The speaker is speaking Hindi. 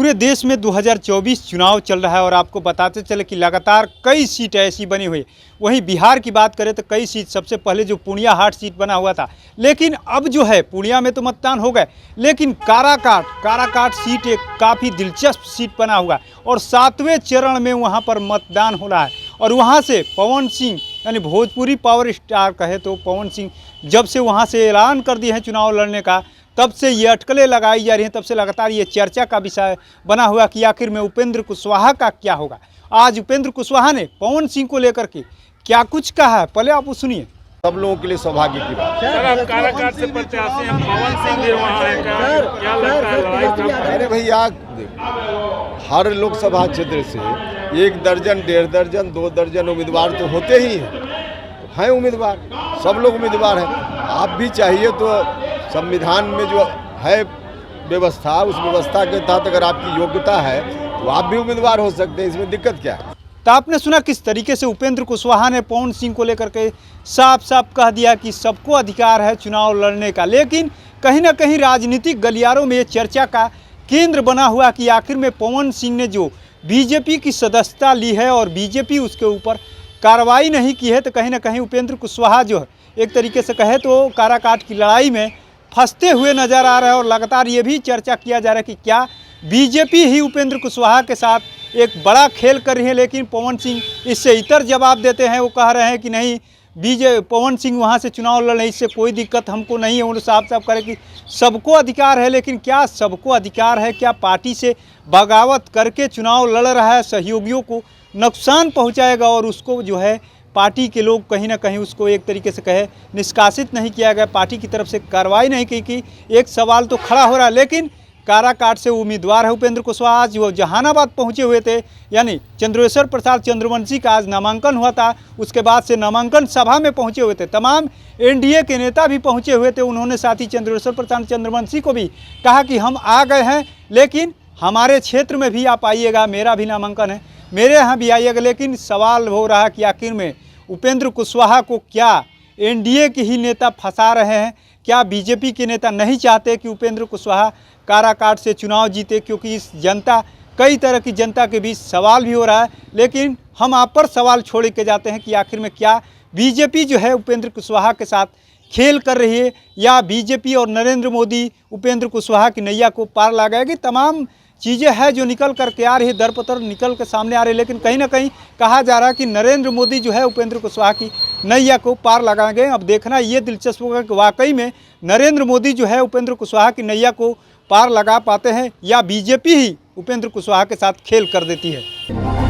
पूरे देश में 2024 चुनाव चल रहा है और आपको बताते चले कि लगातार कई सीट ऐसी बनी हुई। वहीं बिहार की बात करें तो कई सीट, सबसे पहले जो पूर्णिया हाट सीट बना हुआ था, लेकिन अब जो है पूर्णिया में तो मतदान हो गए, लेकिन काराकाट सीट एक काफ़ी दिलचस्प सीट बना हुआ और 7वें चरण में वहां पर मतदान हो रहा है। और वहां से पवन सिंह यानी भोजपुरी पावर स्टार कहे तो पवन सिंह जब से वहां से ऐलान कर दिए हैं चुनाव लड़ने का, तब से ये अटकलें लगाई जा रही हैं, तब से लगातार ये चर्चा का विषय बना हुआ कि आखिर में उपेंद्र कुशवाहा का क्या होगा। आज उपेंद्र कुशवाहा ने पवन सिंह को लेकर के क्या कुछ कहा है, पहले आप सुनिए। सब लोगों के लिए सौभाग्य की बात है। सर, आप काराकाट से प्रत्याशी हैं, पवन सिंह भी वहाँ हैं, क्या लगता है लड़ाई? अरे भैया, हर लोकसभा क्षेत्र से 1 दर्जन, 1.5 दर्जन, 2 दर्जन उम्मीदवार तो होते ही हैं उम्मीदवार, सब लोग उम्मीदवार हैं। आप भी चाहिए तो संविधान में जो है व्यवस्था, उस व्यवस्था के तहत अगर आपकी योग्यता है तो आप भी उम्मीदवार हो सकते हैं, इसमें दिक्कत क्या है। तो आपने सुना किस तरीके से उपेंद्र कुशवाहा ने पवन सिंह को लेकर के साफ साफ कह दिया कि सबको अधिकार है चुनाव लड़ने का। लेकिन कहीं ना कहीं राजनीतिक गलियारों में ये चर्चा का केंद्र बना हुआ कि आखिर में पवन सिंह ने जो बीजेपी की सदस्यता ली है और बीजेपी उसके ऊपर कार्रवाई नहीं की है, तो कहीं ना कहीं उपेंद्र कुशवाहा जो है एक तरीके से कहे तो काराकाट की लड़ाई में फंसते हुए नजर आ रहा है। और लगातार ये भी चर्चा किया जा रहा है कि क्या बीजेपी ही उपेंद्र कुशवाहा के साथ एक बड़ा खेल कर रही है। लेकिन पवन सिंह इससे इतर जवाब देते हैं, वो कह रहे हैं कि नहीं, पवन सिंह वहाँ से चुनाव लड़ने, इससे कोई दिक्कत हमको नहीं है। उन्होंने साफ साफ कहा कि सबको अधिकार है, लेकिन क्या सबको अधिकार है, क्या पार्टी से बगावत करके चुनाव लड़ रहा है सहयोगियों को नुकसान पहुँचाएगा और उसको जो है पार्टी के लोग कहीं ना कहीं उसको एक तरीके से कहे निष्कासित नहीं किया गया, पार्टी की तरफ से कार्रवाई नहीं की कि एक सवाल तो खड़ा हो रहा है। लेकिन काराकाट से उम्मीदवार है उपेंद्र कुशवाहा, आज वो जहानाबाद पहुंचे हुए थे, यानी चंद्रेश्वर प्रसाद चंद्रवंशी का आज नामांकन हुआ था, उसके बाद से नामांकन सभा में पहुंचे हुए थे। तमाम एनडीए के नेता भी पहुंचे हुए थे। उन्होंने साथ ही चंद्रेश्वर प्रसाद चंद्रवंशी को भी कहा कि हम आ गए हैं, लेकिन हमारे क्षेत्र में भी आप आइएगा, मेरा भी नामांकन है, मेरे यहाँ भी आइएगा। लेकिन सवाल हो रहा कि आखिर में उपेंद्र कुशवाहा को क्या एनडीए के ही नेता फंसा रहे हैं, क्या बीजेपी के नेता नहीं चाहते कि उपेंद्र कुशवाहा काराकाट से चुनाव जीते, क्योंकि इस जनता, कई तरह की जनता के बीच सवाल भी हो रहा है। लेकिन हम आप पर सवाल छोड़ के जाते हैं कि आखिर में क्या बीजेपी जो है उपेंद्र कुशवाहा के साथ खेल कर रही है, या बीजेपी और नरेंद्र मोदी उपेंद्र कुशवाहा की नैया को पार लगाएगी। तमाम चीज़ें हैं जो निकल करके आ रही है, दरपतर निकल के सामने आ रही है। लेकिन कहीं ना कहीं कहा जा रहा है कि नरेंद्र मोदी जो है उपेंद्र कुशवाहा की नैया को पार लगाएंगे। अब देखना ये दिलचस्प होगा कि वाकई में नरेंद्र मोदी जो है उपेंद्र कुशवाहा की नैया को पार लगा पाते हैं, या बीजेपी ही उपेंद्र कुशवाहा के साथ खेल कर देती है।